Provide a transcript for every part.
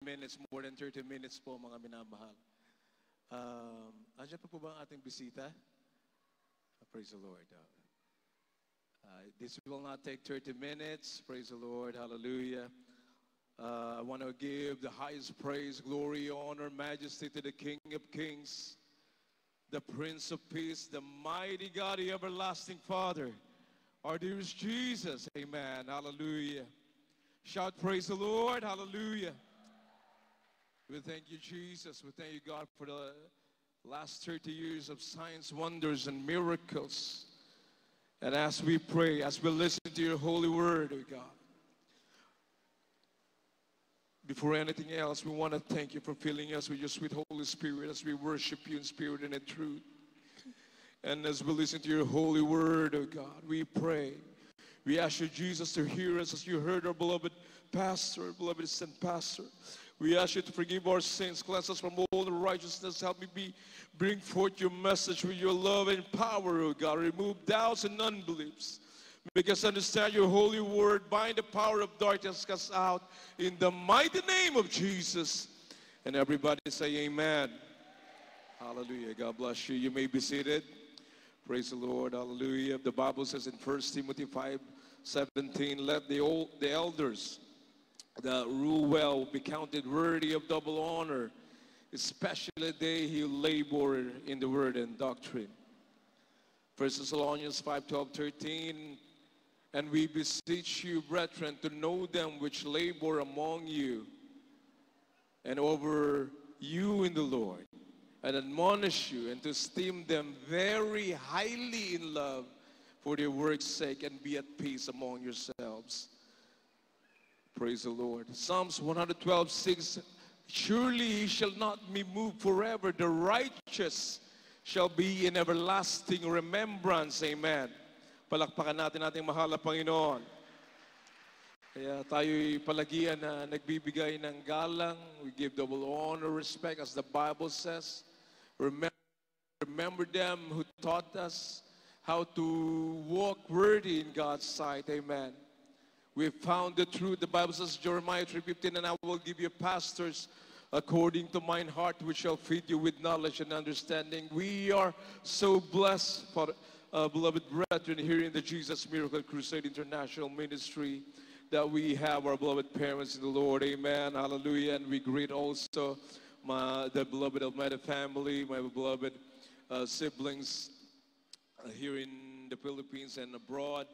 minutes, more than 30 minutes po mga minamahal. Andiyan pa po ba ang ating bisita? Praise the Lord. This will not take 30 minutes. Praise the Lord. Hallelujah. I want to give the highest praise, glory, honor, majesty to the King of Kings, the Prince of Peace, the mighty God, the everlasting Father, our dearest Jesus. Amen. Hallelujah. Shout praise the Lord. Hallelujah. We thank you, Jesus. We thank you, God, for the last 30 years of signs, wonders, and miracles. And as we pray, as we listen to your holy word, oh God, before anything else, we want to thank you for filling us with your sweet Holy Spirit as we worship you in spirit and in truth. And as we listen to your holy word, oh God, we pray. We ask you, Jesus, to hear us as you heard our beloved pastor, beloved son pastor. We ask you to forgive our sins, cleanse us from all unrighteousness. Help me bring forth your message with your love and power, oh God. Remove doubts and unbeliefs. Make us understand your holy word. Bind the power of darkness cast out in the mighty name of Jesus. And everybody say amen. Hallelujah. God bless you. You may be seated. Praise the Lord. Hallelujah. The Bible says in 1 Timothy 5:17, let the elders that rule well be counted worthy of double honor, especially they who labor in the word and doctrine. 1 Thessalonians 5:12-13, and we beseech you, brethren, to know them which labor among you and over you in the Lord, and admonish you, and to esteem them very highly in love for their work's sake, and be at peace among yourselves. Praise the Lord. Psalms 112:6, surely he shall not be moved forever. The righteous shall be in everlasting remembrance. Amen. Palakpakan natin ating mahal na Panginoon. Kaya tayo'y palagian na nagbibigay ng galang. We give double honor, respect, as the Bible says. Remember them who taught us how to walk worthy in God's sight. Amen. We found the truth. The Bible says, Jeremiah 3:15, and I will give you pastors according to mine heart, which shall feed you with knowledge and understanding. We are so blessed, for beloved brethren, here in the Jesus Miracle Crusade International Ministry, that we have our beloved parents in the Lord. Amen. Hallelujah. And we greet also the beloved Almeida family, my beloved siblings here in the Philippines and abroad.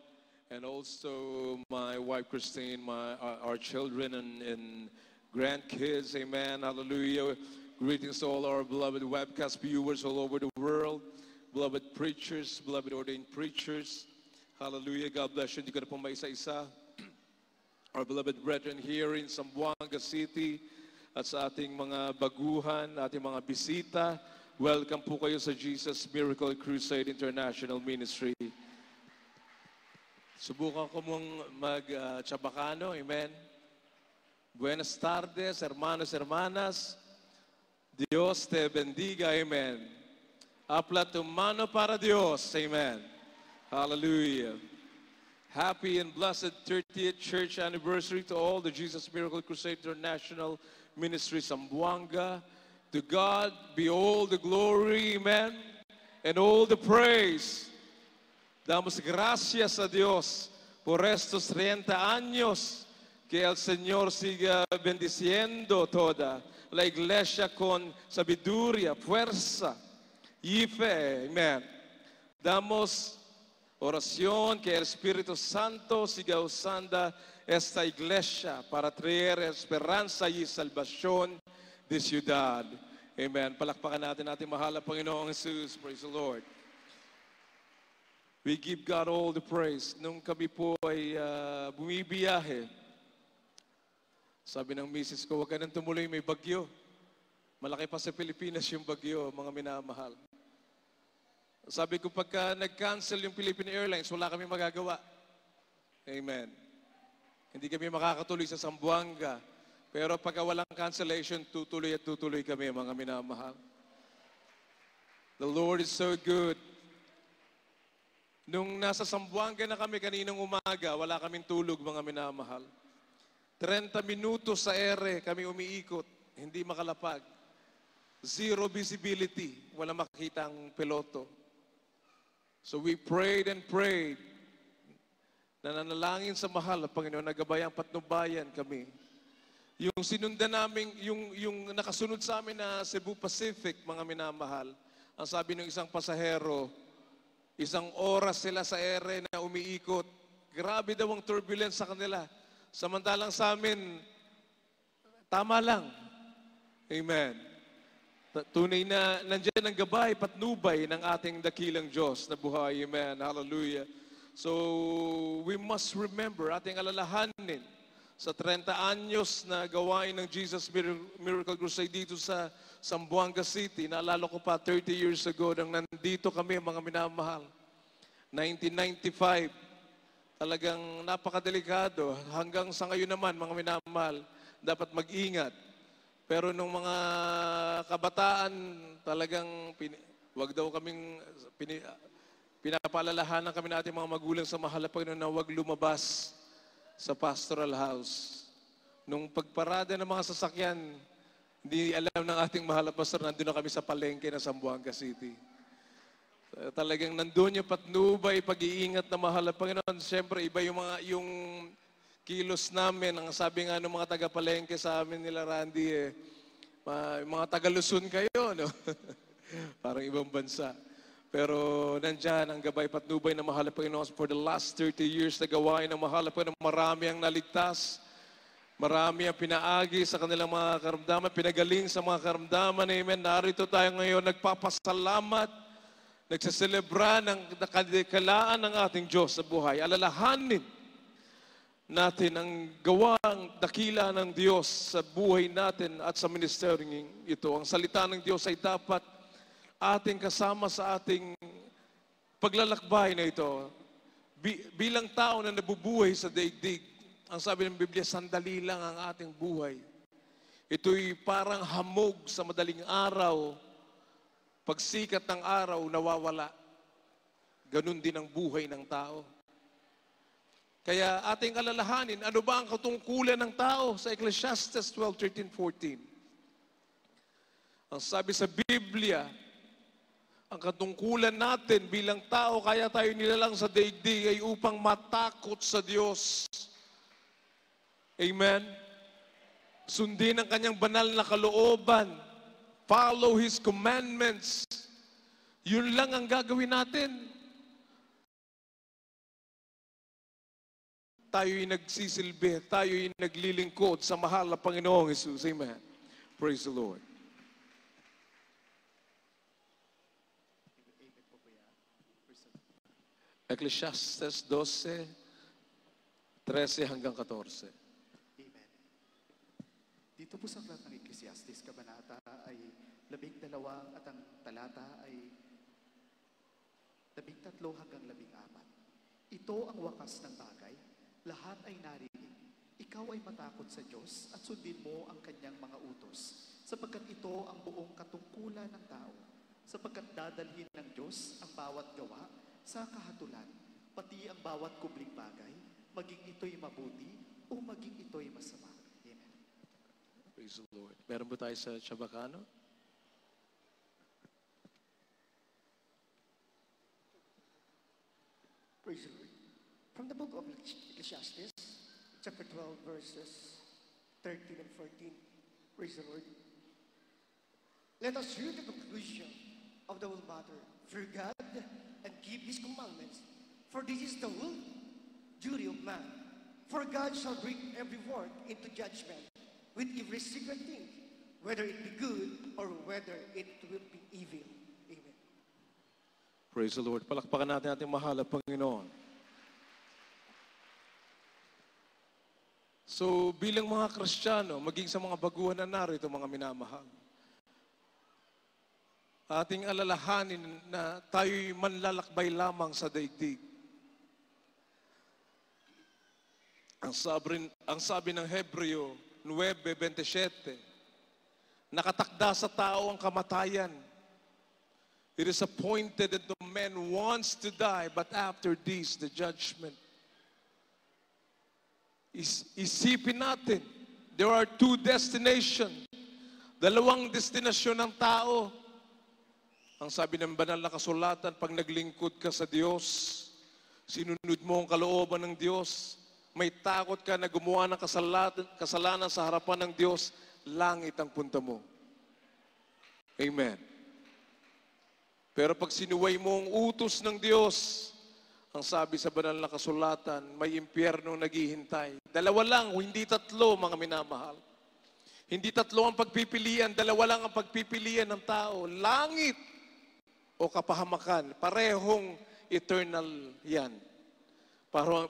And also my wife Christine, our children and grandkids. Amen. Hallelujah. Greetings to all our beloved webcast viewers all over the world. Beloved preachers, beloved ordained preachers. Hallelujah. God bless you. Hindi ko na po maisa-isa. Our beloved brethren here in Zamboanga City at sa ating mga baguhan, ating mga bisita. Welcome po kayo sa Jesus Miracle Crusade International Ministry. Subukan ko mong mag-Chabacano. Amen. Buenas tardes, hermanos, hermanas. Dios te bendiga. Amen. Apla tu mano para Dios. Amen. Hallelujah. Happy and blessed 30th church anniversary to all the Jesus Miracle Crusade International Ministry Zamboanga. To God be all the glory. Amen. And all the praise. Damos gracias a Dios por estos 30 años, que el Señor siga bendiciendo toda la iglesia con sabiduría, fuerza y fe. Amen. Damos oración que el Espíritu Santo siga usando esta iglesia para traer esperanza y salvación de ciudad. Amen. Palakpakan natin ating mahal na Panginoong Jesus. Praise the Lord. We give God all the praise. Nung kami po ay bumibiyahe, sabi ng misis ko, huwag ka nang tumuloy, may bagyo. Malaki pa sa Pilipinas yung bagyo, mga minamahal. Sabi ko, pagka nag-cancel yung Philippine Airlines, wala kami magagawa. Amen. Hindi kami makakatuloy sa Zamboanga. Pero pagka walang cancellation, tutuloy at tutuloy kami, mga minamahal. The Lord is so good. Nung nasa Zamboanga na kami kaninang umaga, wala kaming tulog, mga minamahal. 30 minutos sa ere kami umiikot, hindi makalapag. Zero visibility, wala makitang piloto. So we prayed and prayed. Nananalangin sa mahal na Panginoon, nagabayang patnubayan kami. Yung sinundan namin, yung nakasunod sa amin na Cebu Pacific, mga minamahal, ang sabi ng isang pasahero, 1 oras sila sa ere na umiikot. Grabe daw ang turbulence sa kanila. Samantalang sa amin, tama lang. Amen. Tunay na nandiyan ang gabay, patnubay ng ating dakilang Diyos na buhay. Amen. Hallelujah. So, we must remember, ating alalahanin sa 30 anyos na gawain ng Jesus Miracle Crusade dito sa Zamboanga City. Naalala ko pa 30 years ago nang nandito kami, mga minamahal. 1995, talagang napakadelikado. Hanggang sa ngayon naman, mga minamahal, dapat mag-ingat. Pero nung mga kabataan, talagang wag daw kaming pinapaalalahanan kami natin mga magulang sa mahal na Panginoon na huwag lumabas sa pastoral house. Nung pagparada ng mga sasakyan, hindi alam ng ating mahal na pastor, nandun na kami sa palengke na Zamboanga City. Talagang nandun yung patnubay, pag-iingat na mahal na Panginoon. Siyempre, iba yung kilos namin. Ang sabi nga ng mga taga-palengke sa amin nila, Randy, mga taga-Luzon kayo, no? Parang ibang bansa. Pero nandyan ang gabay patnubay ng mahal na Panginoon for the last 30 years na gawain ng mahal na Panginoon. Marami ang naligtas. Marami ang pinaagi sa kanilang mga karamdaman, pinagaling sa mga karamdaman. Amen. Narito tayo ngayon, nagpapasalamat, nagsaselebra ng kadikalaan ng ating Diyos sa buhay. Alalahanin natin ang gawang dakila ng Diyos sa buhay natin at sa ministeryong ito. Ang salita ng Diyos ay dapat ating kasama sa ating paglalakbay na ito. Bilang tao na nabubuhay sa daigdig, ang sabi ng Biblia, sandali lang ang ating buhay. Ito'y parang hamog sa madaling araw. Pagsikat ng araw, nawawala. Ganun din ang buhay ng tao. Kaya ating alalahanin, ano ba ang katungkulan ng tao sa Ecclesiastes 12:13-14? Ang sabi sa Biblia, ang katungkulan natin bilang tao, kaya tayo nilalang sa daigdig ay upang matakot sa Diyos. Amen? Sundin ang kanyang banal na kalooban. Follow His commandments. Yun lang ang gagawin natin. Tayo'y nagsisilbi, tayo'y naglilingkod sa mahal na Panginoong Jesus. Amen. Praise the Lord. Ecclesiastes 12:13-14. Amen. Dito po sa aklat ng Ecclesiastes, kabanata ay 12 at ang talata ay 13-14. Ito ang wakas ng bagay, lahat ay narinig. Ikaw ay matakot sa Diyos at sundin mo ang kanyang mga utos, sapagkat ito ang buong katungkulan ng tao, sapagkat dadalhin ng Diyos ang bawat gawa sa kahatulan, pati ang bawat kubling bagay, maging ito'y mabuti o maging ito'y masama. Amen. Praise the Lord. Meron ba tayo sa Chabacano? Praise the Lord. From the book of Ecclesiastes, chapter 12, verses 13 and 14. Praise the Lord. Let us hear the conclusion of the whole matter. Fear God and keep His commandments, for this is the whole duty of man. For God shall bring every work into judgment with every secret thing, whether it be good or whether it will be evil. Amen. Praise the Lord. Palakpakan natin ating mahal na Panginoon. So, bilang mga Kristiyano, maging sa mga baguhan na narito, mga minamahal, ating alalahanin na tayo'y manlalakbay lamang sa daigdig. Ang sabi ng Hebreo 9:27, nakatakda sa tao ang kamatayan. It is appointed that the man wants to die, but after this, the judgment. Isipin natin, there are two destinations. Dalawang destinasyon ng tao. Ang sabi ng banal na kasulatan, pag naglingkod ka sa Diyos, sinunod mo ang kalooban ng Diyos, may takot ka na gumawa ng kasalanan sa harapan ng Diyos, langit ang punta mo. Amen. Pero pag sinuway mo ang utos ng Diyos, ang sabi sa banal na kasulatan, may impyerno naghihintay. Dalawa lang, hindi tatlo, mga minamahal. Hindi tatlo ang pagpipilian, dalawa lang ang pagpipilian ng tao. Langit o kapahamakan, parehong eternal yan.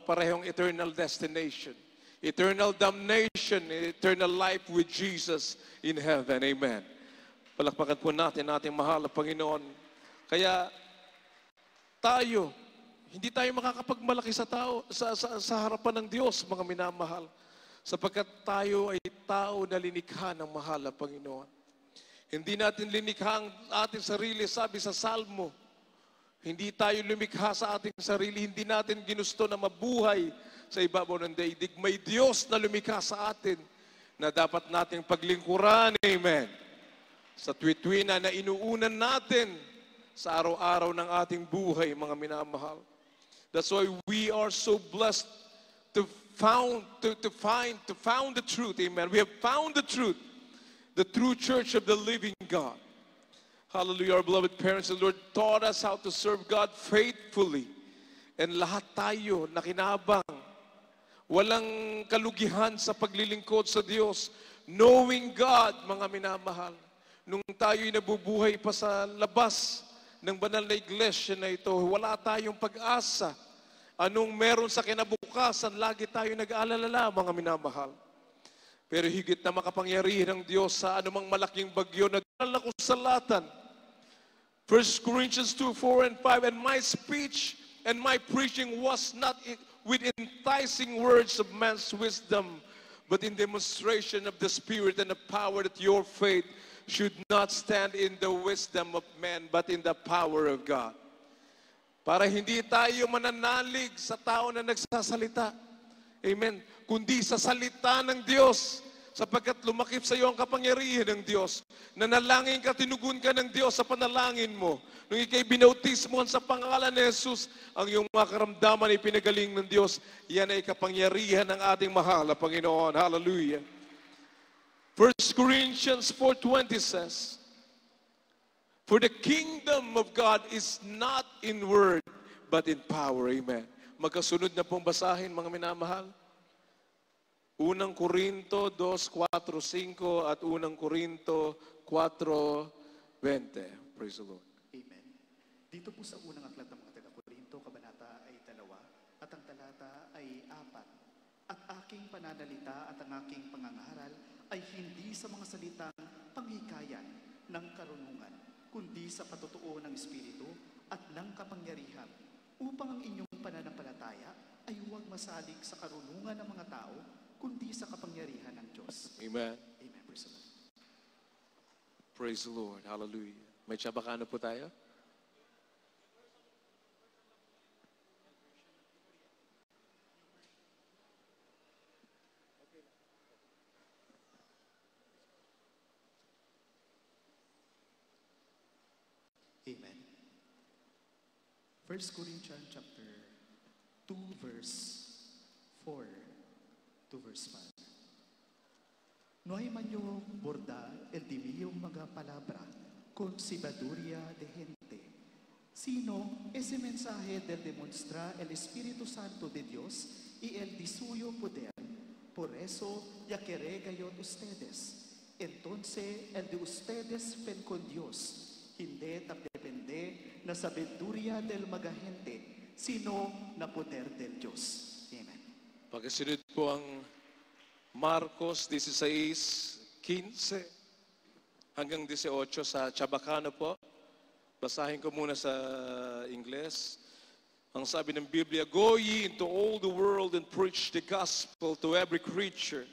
Parehong eternal destination. Eternal damnation, eternal life with Jesus in heaven. Amen. Palakpakan po natin ating mahal na Panginoon. Kaya tayo, hindi tayo makakapagmalaki sa tao, sa harapan ng Diyos, mga minamahal. Sapagkat tayo ay tao na linikha ng mahal na Panginoon. Hindi natin linikha ang ating sarili, sabi sa Salmo. Hindi tayo lumikha sa ating sarili, hindi natin ginusto na mabuhay sa ibabaw ng daigdig. May Diyos na lumikha sa atin na dapat nating paglingkuran. Amen. Sa tuwi-tuwina na inuunan natin sa araw-araw ng ating buhay, mga minamahal. That's why we are so blessed to found the truth. Amen. We have found the truth, the true church of the living God. Hallelujah. Our beloved parents, the Lord taught us how to serve God faithfully. And lahat tayo nakinabang. Walang kalugihan sa paglilingkod sa Diyos. Knowing God, mga minamahal. Nung tayo'y nabubuhay pa sa labas ng banal na iglesia na ito, wala tayong pag-asa. Anong meron sa kinabukasan, lagi tayo nag-aalala, mga minamahal. Pero higit na makapangyarihan ng Diyos sa anumang malaking bagyo, nag-aalala ko sa latan. 1 Corinthians 2, 4 and 5, and my speech and my preaching was not with enticing words of man's wisdom, but in demonstration of the Spirit and the power, that your faith should not stand in the wisdom of men, but in the power of God. Para hindi tayo mananalig sa tao na nagsasalita. Amen. Kundi sa salita ng Diyos. Sapagkat lumakip sa iyo ang kapangyarihan ng Diyos. Nanalangin ka, tinugon ka ng Diyos sa panalangin mo. Nung ikay binautismohan sa pangalan ni Jesus, ang iyong mga karamdaman ay pinagaling ng Diyos. Yan ay kapangyarihan ng ating mahal na Panginoon. Hallelujah. 1 Corinthians 4:20 says, for the kingdom of God is not in word, but in power. Amen. Magkasunod na pong basahin, mga minamahal. Unang Korinto 2:4-5 at Unang Korinto 4:20. Praise the Lord. Amen. Dito po sa unang aklat ng mga taga-Korinto, kabanata ay 2, at ang talata ay 4. At aking pananalita at ang aking pangangaral ay hindi sa mga salitang panghikayan ng karunungan, kundi sa patotoo ng Espiritu at ng kapangyarihan, upang ang inyong pananampalataya ay huwag masalig sa karunungan ng mga tao, kundi sa kapangyarihan ng Diyos. Amen. Amen. Praise the Lord. Praise the Lord. Hallelujah. May tsabakano po tayo? Amen. 1 Corinthians chapter 2 verse 4 to verse 5. No hay man yo borda el divio mga palabra con sabiduría de gente, sino ese mensaje del demonstra el Espíritu Santo de Dios y el de suyo poder. Por eso ya que regayot ustedes. Entonces el de ustedes ven con Dios. Hindi depende na sabiduría del mga gente, sino na poder del Diyos. Amen. Pagkasunod po ang Marcos 16:15 hanggang 18 sa Chabacano po. Basahin ko muna sa Ingles. Ang sabi ng Biblia, go ye into all the world and preach the gospel to every creature.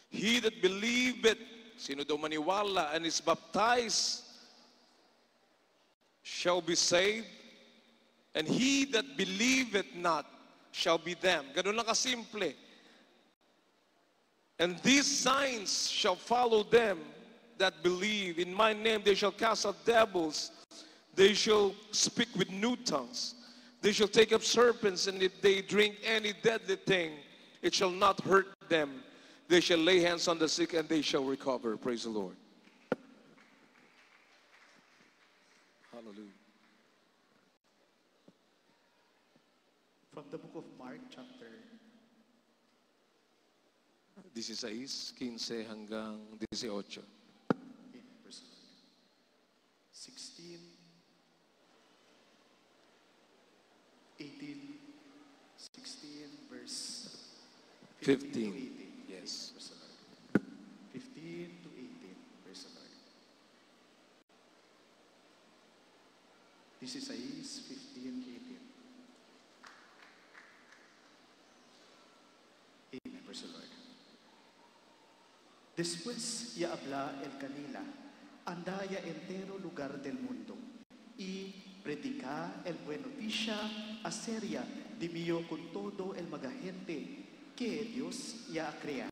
He that believeth, sino daw maniwala and is baptized, shall be saved, and he that believeth not shall be damned. Ganun lang kasimple. And these signs shall follow them that believe. In my name they shall cast out devils. They shall speak with new tongues. They shall take up serpents, and if they drink any deadly thing, it shall not hurt them. They shall lay hands on the sick, and they shall recover. Praise the Lord. Hallelujah. From the book of Mark, chapter 16, 15 hanggang 18. 16, 18, 16, verse 15 to 15. 18. Yes. Praise the Lord. 15 to 18. Praise the Lord. This is 15, 18. Amen. Praise the Lord. Después ya habla el canila, andaya entero lugar del mundo, y predica el buen noticia a seria de mío con todo el magagente que Dios ya crea.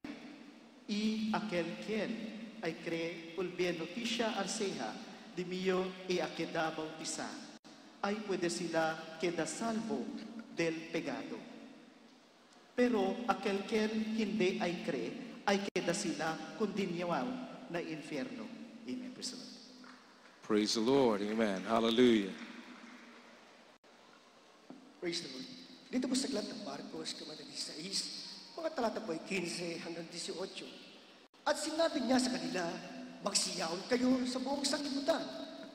Y aquel quien ay cree el bien noticia al seja de mío y a queda bautiza, ay puede sila queda salvo del pecado. Pero aquel quien hindi ay cree, ay queda sila kondinyawaw na infierno. Amen. Praise the Lord. Praise the Lord. Amen. Hallelujah. Praise the Lord. Dito po sa aklat ng Marcos, Kabanata 16, mga talata po ay 15 hanggang 18. At sinabi niya sa kanila, magsiyaon kayo sa buong sanglibutan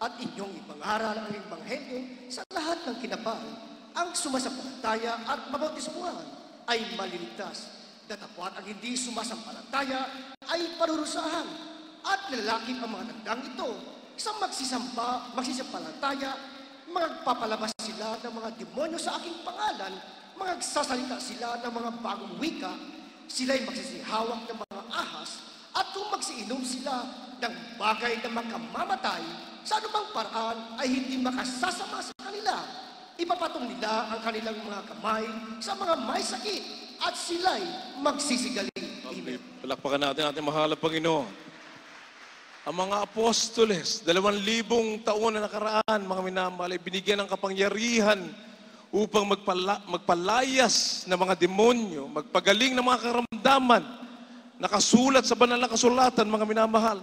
at inyong ipangaral ang ebanghelyo sa lahat ng kinapal. Ang sumasampalataya at mabautismuhan ay maliligtas. Datapwat ang hindi sumasampalataya ay parurusahan. At lalaki ang mga tandang ito. Isang magsisampalataya, magpapalabas sila ng mga demonyo sa aking pangalan, magsasalita sila ng mga bagong wika, sila'y magsisihawak ng mga ahas, at kung magsiinom sila ng bagay na makamamatay, sa anumang paraan ay hindi makasasama sa kanila. Ipapatong nila ang kanilang mga kamay sa mga may sakit, at sila'y magsisigaling. Amen. Palakpakan natin ating mahal na Panginoon. Ang mga apostoles, 2,000 taon na nakaraan, mga minamahal, ay binigyan ng kapangyarihan upang magpalayas ng mga demonyo, magpagaling ng mga karamdaman, nakasulat sa banal na kasulatan, mga minamahal.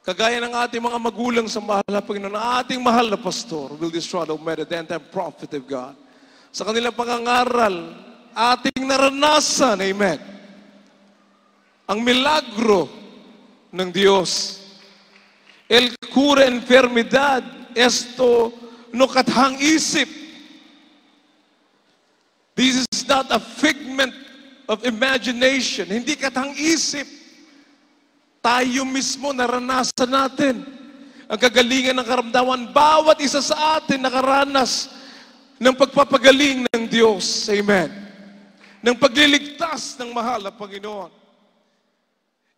Kagaya ng ating mga magulang sa mahal na Panginoon, ang ating mahal na pastor, will destroy the end-time prophet of God. Sa kanilang pangangaral, ating naranasan, amen, ang milagro ng Diyos. El cura enfermedad, esto no kathang isip. This is not a figment of imagination. Hindi kathang isip. Tayo mismo naranasan natin ang kagalingan ng karamdaman. Bawat isa sa atin nakaranas ng pagpapagaling ng Diyos. Amen. Ng pagliligtas ng mahal na Panginoon.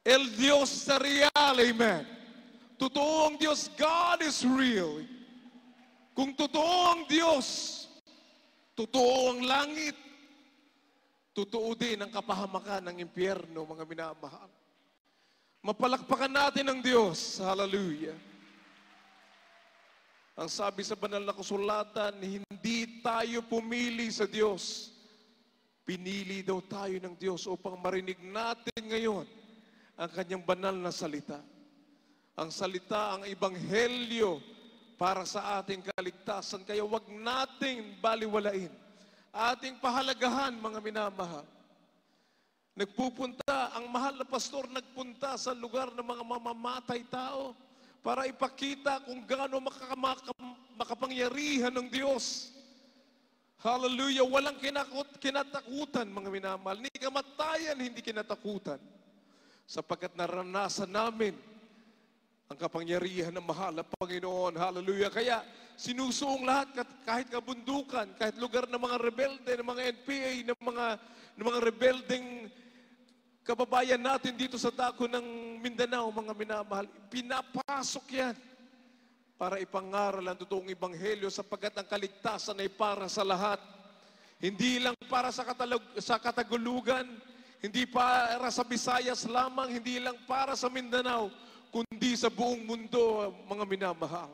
El Dios sa real, amen. Totoong Diyos, God is real. Kung totoo ang Diyos, totoo ang langit, totoo din ang kapahamakan ng impyerno, mga minamahal. Mapalakpakan natin ang Diyos. Hallelujah. Ang sabi sa banal na kasulatan, hindi tayo pumili sa Diyos. Pinili daw tayo ng Diyos upang marinig natin ngayon ang kanyang banal na salita. Ang salita, ang ebanghelyo para sa ating kaligtasan. Kaya wag nating baliwalain. Ating pahalagahan, mga minamahal. Nagpupunta, ang mahal na pastor nagpunta sa lugar ng mga mamamatay tao para ipakita kung gaano makapangyarihan ng Diyos. Hallelujah! Walang kinatakutan, mga minamahal. Ni kamatayan, hindi kinatakutan. Sapagkat naranasan namin ang kapangyarihan ng mahal na Panginoon. Hallelujah! Kaya sinusuong lahat, kahit kabundukan, kahit lugar ng mga rebelde, ng mga NPA, ng mga rebeldeng kababayan natin dito sa dako ng Mindanao, mga minamahal, pinapasok yan para ipangaral ang totoong ebanghelyo sapagkat ang kaligtasan ay para sa lahat. Hindi lang para sa katagulugan, hindi para sa Visayas lamang, hindi lang para sa Mindanao, kundi sa buong mundo, mga minamahal.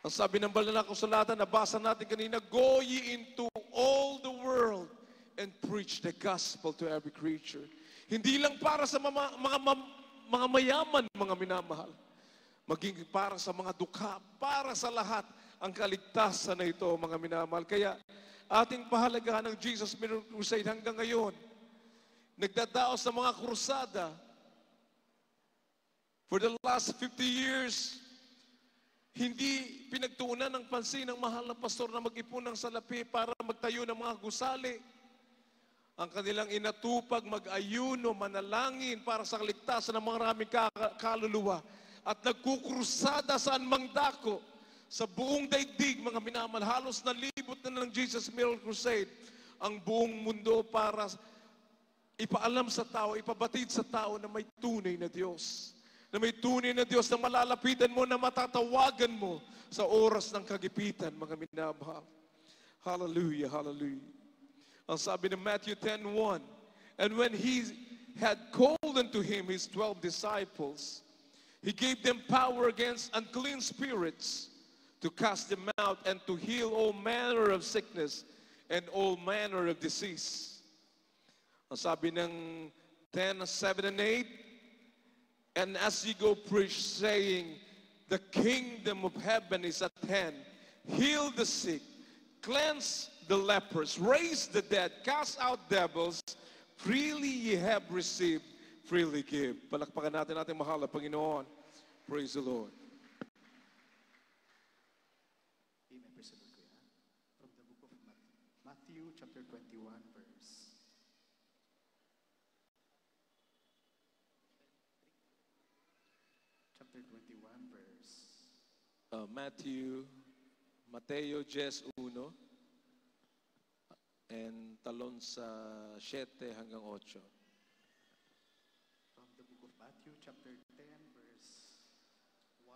Ang sabi ng banal na kasulatan, nabasa natin kanina, go ye into all the world and preach the gospel to every creature. Hindi lang para sa mga mayaman, mga minamahal. Maging para sa mga dukha, para sa lahat ang kaligtasan na ito, mga minamahal. Kaya ating pahalagahan ng Jesus Miracle Crusade hanggang ngayon, nagdadaos sa mga krusada. For the last 50 years, hindi pinagtuunan ng pansin ng mahal na pastor na mag-ipon ng salapi para magtayo ng mga gusali. Ang kanilang inatupag, mag-ayuno, manalangin para sa kaligtasan ng mga maraming kaluluwa. At nagkukrusada saan mang dako sa buong daigdig, mga minamahal. Halos nalibot na ng Jesus Miracle Crusade ang buong mundo para ipaalam sa tao, ipabatid sa tao na may tunay na Diyos. Na may tunay na Diyos na malalapitan mo, na matatawagan mo sa oras ng kagipitan, mga minamahal. Hallelujah, hallelujah. Ang sabi ng Matthew 10:1, and when he had called unto him his 12 disciples, he gave them power against unclean spirits to cast them out and to heal all manner of sickness and all manner of disease. Ang sabi ng 10:7 and 8, and as ye go preach, saying, the kingdom of heaven is at hand. Heal the sick, cleanse the lepers, raise the dead, cast out devils. Freely ye have received, freely give. Palakpakan natin ating mahal na Panginoon. Praise the Lord. Amen. Praise the Lord, Kuya. From the book of Matthew chapter 21, verse chapter 21, verse Mateo 10:1 and talon sa 7 hanggang 8. from the book of Matthew chapter 10, verse 1,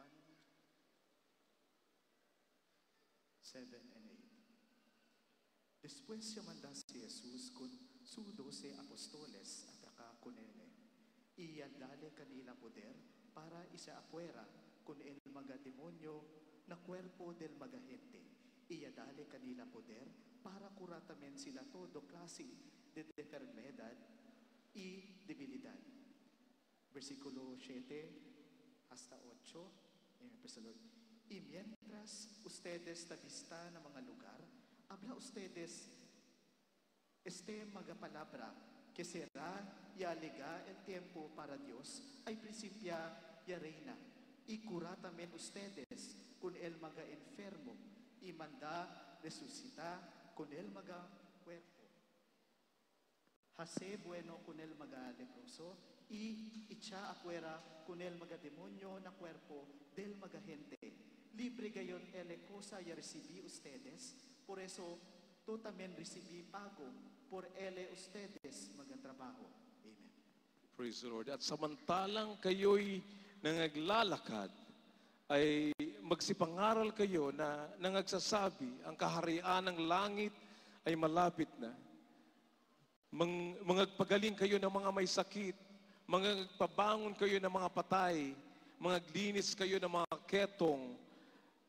7 and 8. Después manda si Jesus con su 12 apostoles at con ele. Iyadale kanila poder para isa afuera con el mga demonyo na cuerpo del mga gente. Iyadale kanila poder para curatamen sila todo klase de enfermedad y debilidad. Versículo 7 hasta 8. Amen, praise the Lord. Y mientras ustedes tabista ng mga lugar, habla ustedes mga palabra que será y alega el tiempo para Dios ay principia y reina. Y cura también ustedes con el mga enfermo y manda resucita con el mga cuerpo. Hace bueno con el mga leproso y echa afuera con el mga demonyo na cuerpo del mga gente. Libre gayon ele cosa y recibí ustedes, por eso tú también recibí pago por ele ustedes mga trabajo. Amen. Praise the Lord. At samantalang kayo'y nangaglalakad, ay magsipangaral kayo na nangagsasabi, ang kaharian ng langit ay malapit na. Mangagpagaling kayo ng mga may sakit, mangagpabangon kayo ng mga patay, mangaglinis kayo ng mga ketong,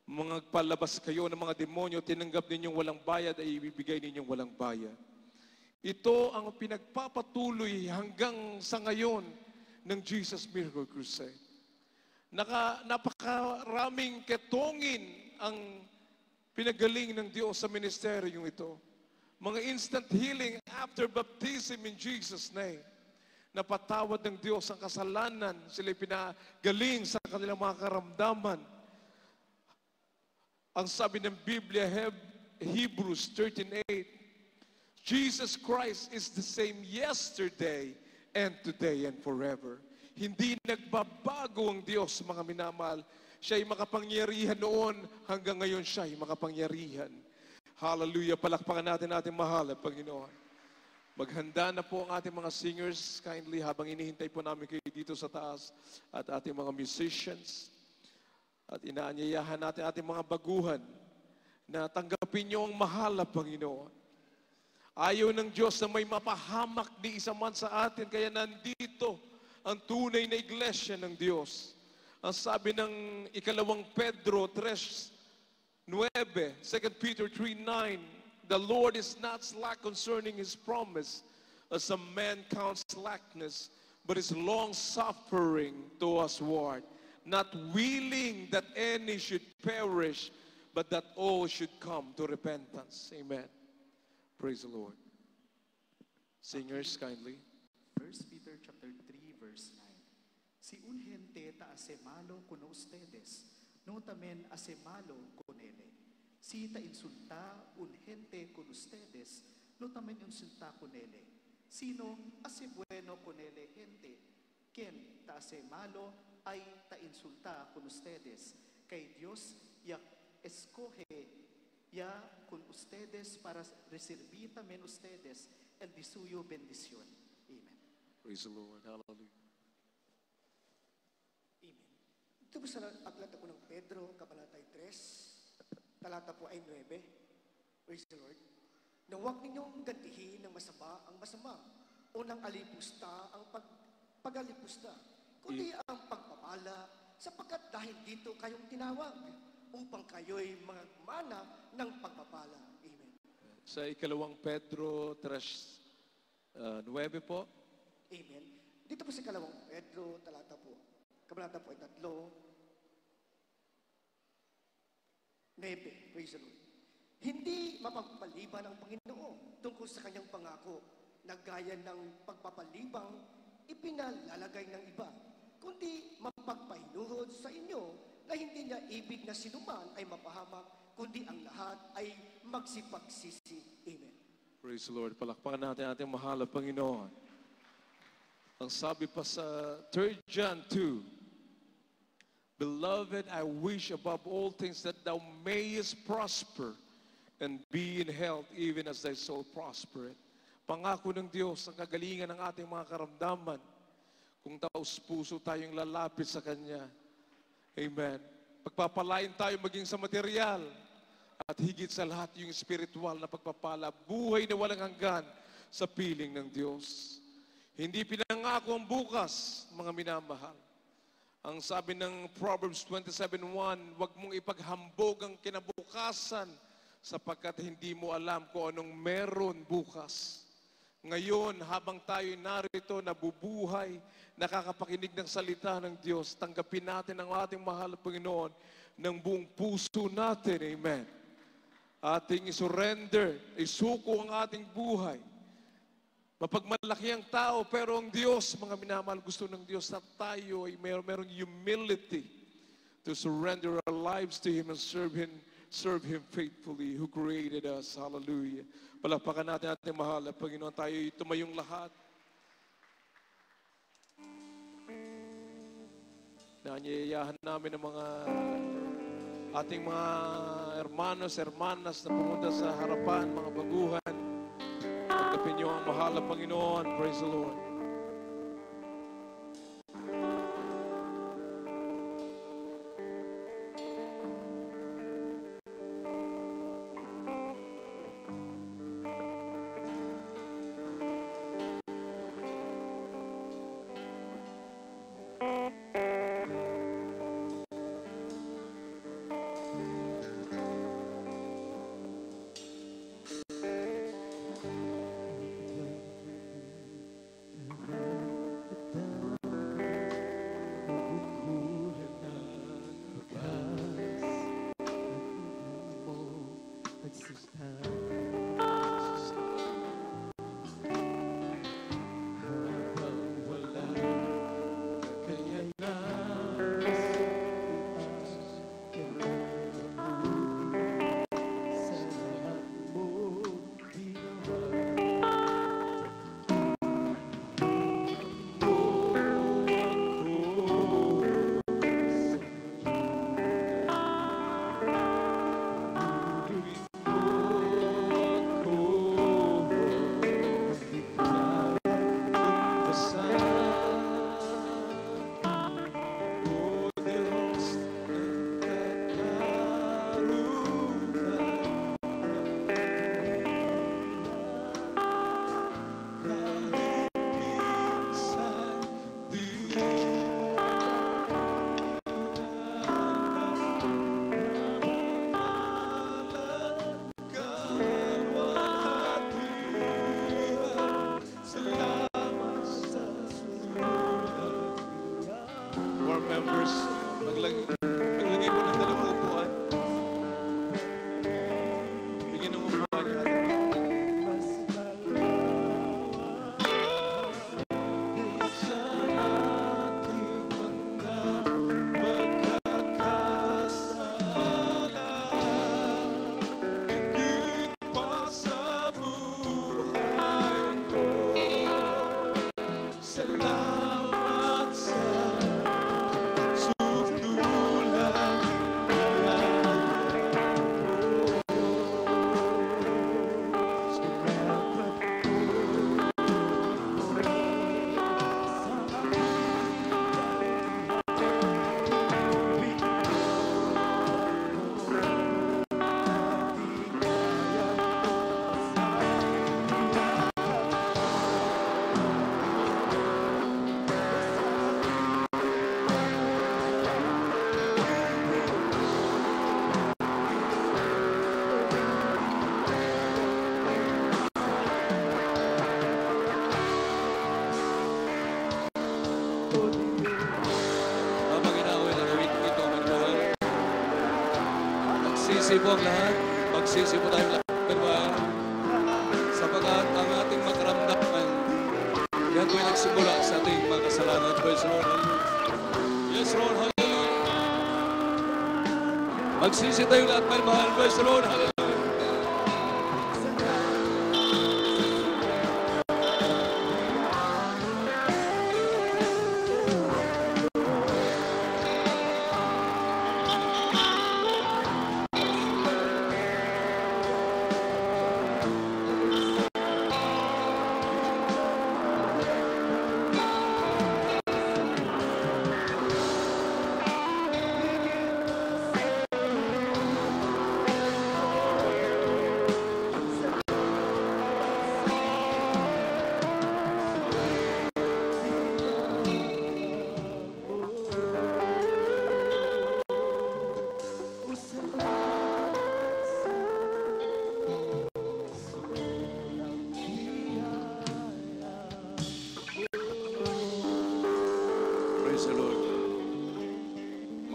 mangagpalabas kayo ng mga demonyo, tinanggap ninyong walang bayad ay ibibigay ninyong walang bayad. Ito ang pinagpapatuloy hanggang sa ngayon ng Jesus Miracle Crusade. Napakaraming ketongin ang pinagaling ng Diyos sa ministeryong ito. Mga instant healing after baptism in Jesus' name. Napatawad ng Diyos ang kasalanan. Sila'y pinagaling sa kanilang mga karamdaman. Ang sabi ng Biblia, Hebrews 13:8, Jesus Christ is the same yesterday and today and forever. Hindi nagbabago ang Diyos, mga minamahal. Siya'y makapangyarihan noon, hanggang ngayon siya'y makapangyarihan. Hallelujah! Palakpakan natin ating mahal at Panginoon. Maghanda na po ang ating mga singers kindly habang inihintay po namin kayo dito sa taas at ating mga musicians. At inaanyayahan natin ating mga baguhan na tanggapin niyo ang mahal na Panginoon. Ayaw ng Diyos na may mapahamak ni isa man sa atin. Kaya nandito ang tunay na iglesia ng Diyos. Ang sabi ng ikalawang Pedro 3:9, 2 Peter 3:9, the Lord is not slack concerning His promise, as some man counts slackness, but is long-suffering to usward, not willing that any should perish, but that all should come to repentance. Amen. Praise the Lord. Singers, kindly. 1 Peter chapter 3, verse 9. Si un gente ta hace malo con ustedes, no también hace malo con él. Si ta insulta un gente con ustedes, no también insulta con él. Sino hace bueno con él gente, quien ta hace malo ay ta insulta con ustedes. Kay Dios ya escoge ya con ustedes para recibir también ustedes el de suyo bendición. Amen. Praise the Lord. Hallelujah. Amen. Ito po sa aklat po ng Pedro, Kabanata 3, talata po ay 9. Praise the Lord. Na huwag ninyong gantihin ng masama ang masama o ng alipusta ang pag-alipusta, kundi ang pagpapala, sapagkat dahil dito kayong tinawag upang kayo'y magmana ng pagpapala. Amen. Sa ikalawang Pedro 3:9 po. Amen. Dito po sa ikalawang Pedro, talata po. Kabanata po ay 3:9. Praise the Lord. Hindi mapagpaliban ang Panginoon tungkol sa kanyang pangako na gaya ng pagpapalibang ipinalalagay ng iba, kundi mapagpahinuhod sa inyo na hindi niya ibig na sinuman ay mapahamak, kundi ang lahat ay magsipagsisi. Amen. Praise the Lord. Palakpakan natin ating mahal na Panginoon. Ang sabi pa sa 3 John 2, Beloved, I wish above all things that thou mayest prosper and be in health even as thy soul prospereth. Pangako ng Diyos ang kagalingan ng ating mga karamdaman kung taos puso tayong lalapit sa Kanya. Amen. Pagpapalain tayo maging sa material at higit sa lahat yung spiritual na pagpapala, buhay na walang hanggan sa piling ng Diyos. Hindi pinangako ang bukas, mga minamahal. Ang sabi ng Proverbs 27:1, huwag mong ipaghambog ang kinabukasan sapagkat hindi mo alam kung anong meron bukas. Ngayon, habang tayo narito, nabubuhay, nakakapakinig ng salita ng Diyos, tanggapin natin ang ating mahal na Panginoon ng buong puso natin. Amen. Ating isurrender, isuko ang ating buhay. Mapagmalaki ang tao, pero ang Diyos, mga minamahal, gusto ng Diyos na tayo ay merong humility to surrender our lives to Him and serve Him faithfully who created us. Hallelujah. Palakpakan natin ating mahal na Panginoon. Tayo tumayong lahat. Nanyayayahan namin ang mga ating mga hermanos, hermanas na pumunta sa harapan, mga baguhan. Tanggapin niyo ang mahal na Panginoon. Praise the Lord. our members, maglagay po ng dalawang upuan. Bigyan ng upuan niya. Magsisi po ang lahat. Magsisi po tayong lahat. Diba? Sapagat ang ating makaramdaman, yan po yung nagsimula sa ating mga kasalanan. Praise the Lord. Yes, Lord. Hallelujah. Magsisi tayong lahat, my mahal. Praise the Lord. Hallelujah.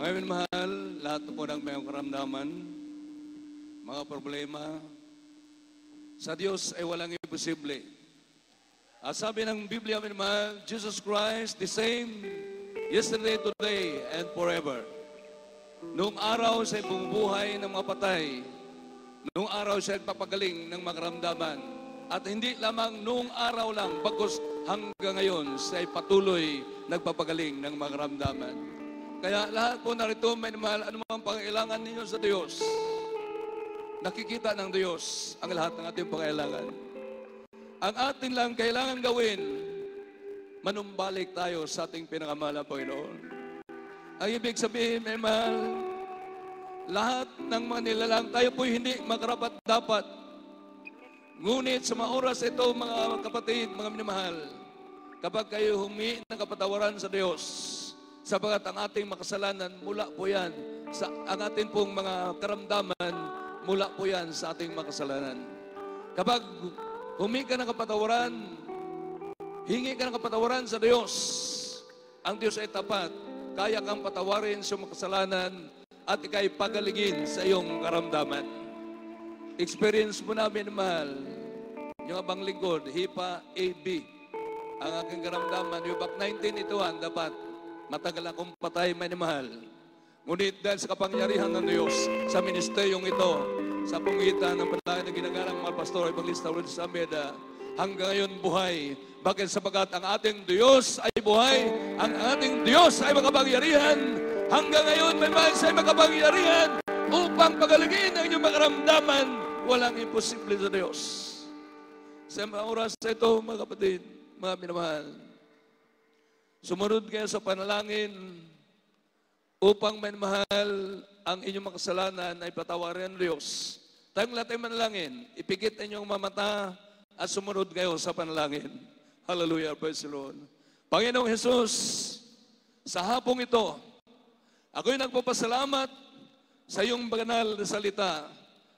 Ngayon mahal, lahat po ng mayong karamdaman, mga problema, sa Diyos ay walang imposible. At sabi ng Biblia, mahal, Jesus Christ, the same, yesterday, today, and forever. Noong araw siya bumubuhay ng mga patay, noong araw siya nagpapagaling ng mga karamdaman, at hindi lamang noong araw lang, bagkus hanggang ngayon, siya ay patuloy nagpapagaling ng mga karamdaman. Kaya lahat po narito, may mahal, anumang pangailangan ninyo sa Diyos, nakikita ng Diyos ang lahat ng ating pangailangan. Ang atin lang kailangan gawin, manumbalik tayo sa ating pinakamahalang Panginoon. Ang ibig sabihin, may mahal, lahat ng mga nilalang, tayo po hindi makarapat-dapat. Ngunit sa mga oras ito, mga kapatid, mga minamahal, kapag kayo humingi ng kapatawaran sa Diyos, sapagat ang ating makasalanan, mula po yan, ang ating pong mga karamdaman, mula po yan sa ating makasalanan. Kapag humingi ka ng kapatawaran, hingi ka ng kapatawaran sa Diyos, ang Diyos ay tapat, kaya kang patawarin sa makasalanan at ikay pagaligin sa iyong karamdaman. Experience mo namin, mahal, yung abang lingkod, HIPA AB, ang aking karamdaman, yung back 1981, dapat matagal akong patay, may mahal. Ngunit dahil sa kapangyarihan ng Diyos, sa ministeryong ito, sa pungitan ng panalangin na ginagalang mga pastor, Evangelista Rodríguez Sameda, hanggang ngayon buhay. Bakit? Sapagat ang ating Diyos ay buhay, ang ating Diyos ay makapangyarihan. Hanggang ngayon may mahal siya ay makapangyarihan upang pagaligin ang inyong makaramdaman. Walang imposible sa Diyos. Sa mga oras ito, mga kapatid, mga minamahal, sumunod kayo sa panalangin upang may mahal ang inyong makasalanan ay patawarin ng Diyos. Tayong lahat ay manalangin. Ipikit inyong mamata at sumunod kayo sa panalangin. Hallelujah, praise the Lord. Panginoong Jesus, sa hapong ito, ako'y nagpapasalamat sa iyong banal na salita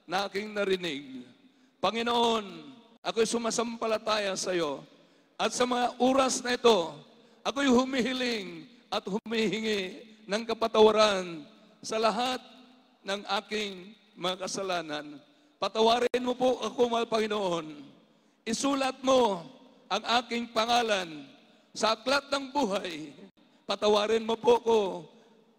na aking narinig. Panginoon, ako'y sumasampalataya sa iyo. At sa mga oras na ito, ako'y humihiling at humihingi ng kapatawaran sa lahat ng aking mga kasalanan. Patawarin mo po ako, mahal Panginoon. Isulat mo ang aking pangalan sa aklat ng buhay. Patawarin mo po ko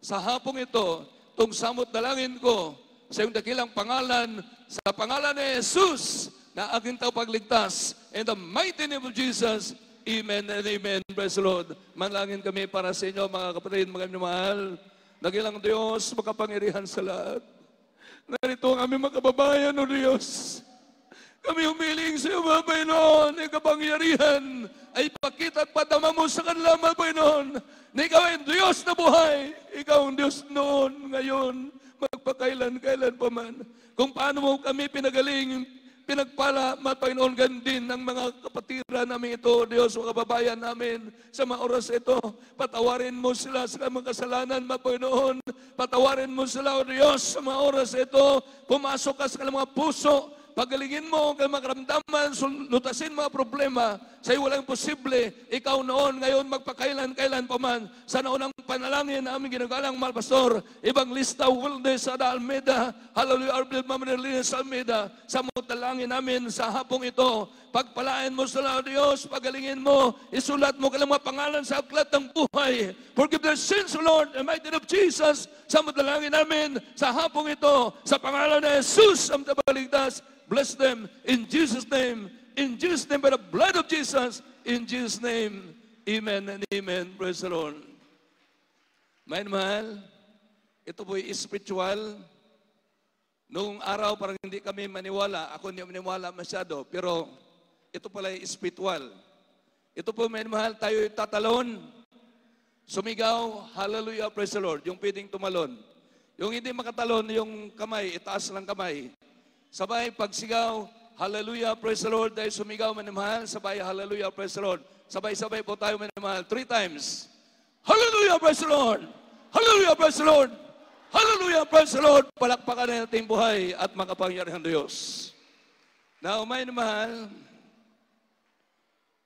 sa hapong ito, itong samot dalangin ko sa iyong dakilang pangalan, sa pangalan ni Jesus na aking tagapagligtas. In the mighty name of Jesus, amen and amen. Praise the Lord. Manalangin kami para sa inyo, mga kapatid, mga minamahal. Dakilang Diyos, makapangyarihan sa lahat. Narito ang aming mga kababayan, O Diyos. Kami humiling sa iyo, mga Panginoon, ang kapangyarihan ay pakita at padama mo sa kanila, mga Panginoon, na ikaw ay Diyos na buhay. Ikaw ang Diyos noon, ngayon, magpakailan-kailan pa man. Kung paano mo kami pinagaling, pinagpala, mga Panginoon, gandin ng mga kapatiran namin ito, Diyos, mga kababayan namin, sa mga oras ito. Patawarin mo sila sa mga kasalanan, mga Panginoon. Patawarin mo sila, O Diyos, sa mga oras ito. Pumasok ka sa kanilang mga puso. Pagalingin mo ang makaramdaman, lutasin mga problema. Sa iyo walang posible. Ikaw noon, ngayon, magpakailan-kailan pa man. Sa naunang panalangin na aming ginagalang, mahal Pastor, Evangelista Wildes Ada Almeida, Hallelujah, Arbil Mamanilinas Almeida, sa mutalangin namin sa hapong ito, pagpalain mo sa Diyos, pagalingin mo, isulat mo kailang mga pangalan sa aklat ng buhay. Forgive their sins, O Lord, in the mighty name of Jesus, sa mutalangin namin sa hapong ito, sa pangalan ni Jesus, ang tabaligtas. Bless them in Jesus' name. In Jesus' name, by the blood of Jesus. In Jesus' name. Amen and amen. Praise the Lord. Mahal, ito po'y spiritual. Noong araw, parang hindi kami maniwala. Ako hindi maniwala masyado. Pero ito pala ay spiritual. Ito po, mahal, tayo'y tatalon. Sumigaw, hallelujah, praise the Lord. Yung pwedeng tumalon. Yung hindi makatalon, yung kamay, itaas lang kamay. Sabay, pagsigaw, hallelujah, praise the Lord. Dahil sumigaw, manimahal, sabay, hallelujah, praise the Lord. Sabay-sabay po tayo, manimahal. 3 times. Hallelujah, praise the Lord. Hallelujah, praise the Lord. Hallelujah, praise the Lord. Palakpakan natin buhay at makapangyarihan Diyos. Now, manimahal,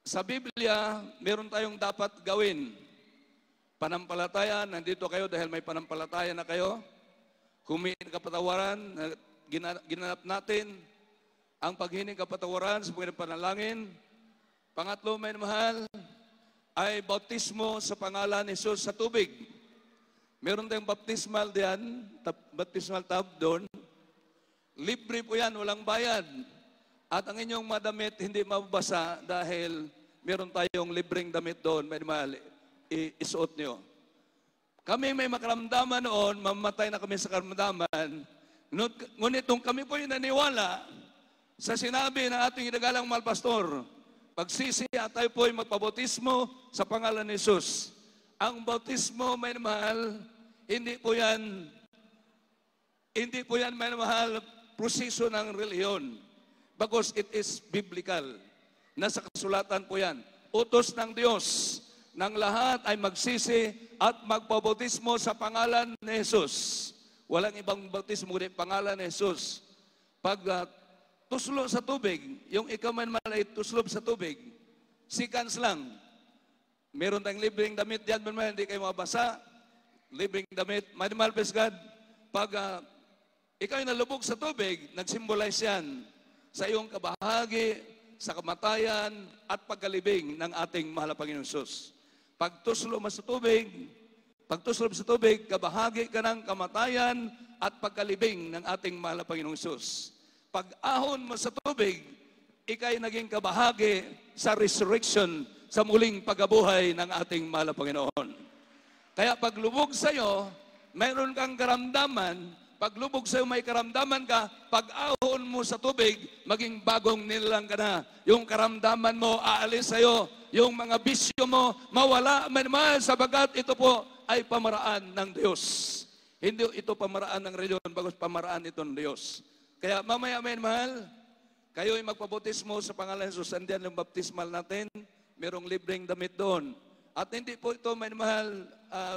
sa Biblia, meron tayong dapat gawin. Panampalataya, nandito kayo dahil may panampalataya na kayo. Humiin kapatawaran, ginanap natin ang paghining kapatawaran sa Panginoong panalangin. Pangatlo, may mahal, ay bautismo sa pangalan ni Jesus sa tubig. Meron tayong baptismal diyan, baptismal tub doon. Libre po yan, walang bayad. At ang inyong madamit hindi mababasa dahil meron tayong libreng damit doon, may mahal, isuot nyo. Kami may makaramdaman noon, mamatay na kami sa karamdaman. Ngunit nung kami po yung naniwala sa sinabi ng ating idagalang mahal Pastor, pagsisi at tayo po ay magpabautismo sa pangalan ni Jesus. Ang bautismo, may mahal, hindi po yan, may mahal, proseso ng reliyon. Because it is biblical. Nasa kasulatan po yan. Utos ng Diyos ng lahat ay magsisi at magpabautismo sa pangalan ni Jesus. Walang ibang bautismo kundi pangalan ni Jesus. Pag tuslo sa tubig, yung ikaw man ay tuslob sa tubig, seconds lang. Meron tayong libreng damit diyan, man hindi kayo mabasa. Libreng damit. Mahal God, pag ikaw ay nalubog sa tubig, nagsimbolize yan sa iyong kabahagi, sa kamatayan at pagkalibing ng ating mahal na Panginoon Jesus. Pag tuslo mo sa tubig, pagtuslob sa tubig, kabahagi ka ng kamatayan at pagkalibing ng ating mahal na Panginoong Hesus. Pag-ahon mo sa tubig, ikay naging kabahagi sa resurrection, sa muling pagkabuhay ng ating mahal na Panginoon. Kaya paglubog sa iyo, mayroon kang karamdaman. Paglubog sa iyo, may karamdaman ka. Pag-ahon mo sa tubig, maging bagong nilalang ka na. Yung karamdaman mo, aalis sa iyo. Yung mga bisyo mo, mawala. Sabagat ito po ay pamaraan ng Diyos. Hindi ito pamaraan ng reliyon, bagos pamaraan ito ng Diyos. Kaya mamaya, mahal, kayo ay magpabautismo sa pangalan ng Jesus. Andiyan yung baptismal natin, merong libreng damit doon. At hindi po ito, mahal,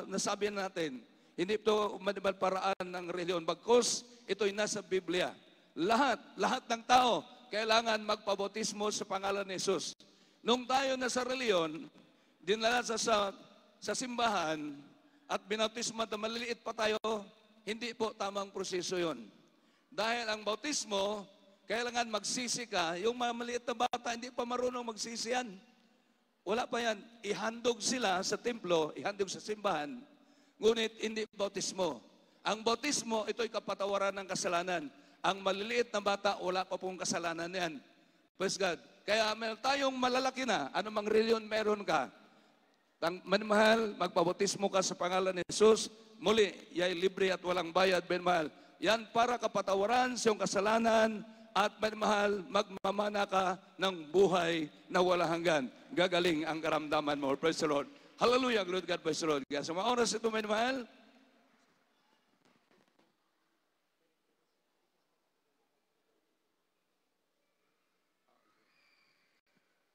nasabi natin, hindi ito mahal paraan ng reliyon, bagos ito ay nasa Biblia. Lahat ng tao, kailangan magpabautismo sa pangalan ng Jesus. Nung tayo nasa reliyon, dinala sa sa simbahan at binautismo na maliliit pa tayo, hindi po tamang proseso yon. Dahil ang bautismo, kailangan magsisi ka. Yung mga maliit na bata, hindi pa marunong magsisi yan. Wala pa yan. Ihandog sila sa templo, ihandog sa simbahan. Ngunit hindi bautismo. Ang bautismo, ito'y kapatawaran ng kasalanan. Ang maliliit na bata, wala pa pong kasalanan yan. Praise God. Kaya meron tayong malalaki na, anumang reliyon meron ka. Manmahal, magpabautismo ka sa pangalan ni Jesus. Muli, yay libre at walang bayad, manmahal. Yan para kapatawaran sa iyong kasalanan at manmahal, magmamana ka ng buhay na wala hanggan. Gagaling ang karamdaman mo. Praise the Lord. Hallelujah. Glory to God. Praise the Lord. Kaya sa mga oras ito, manmahal,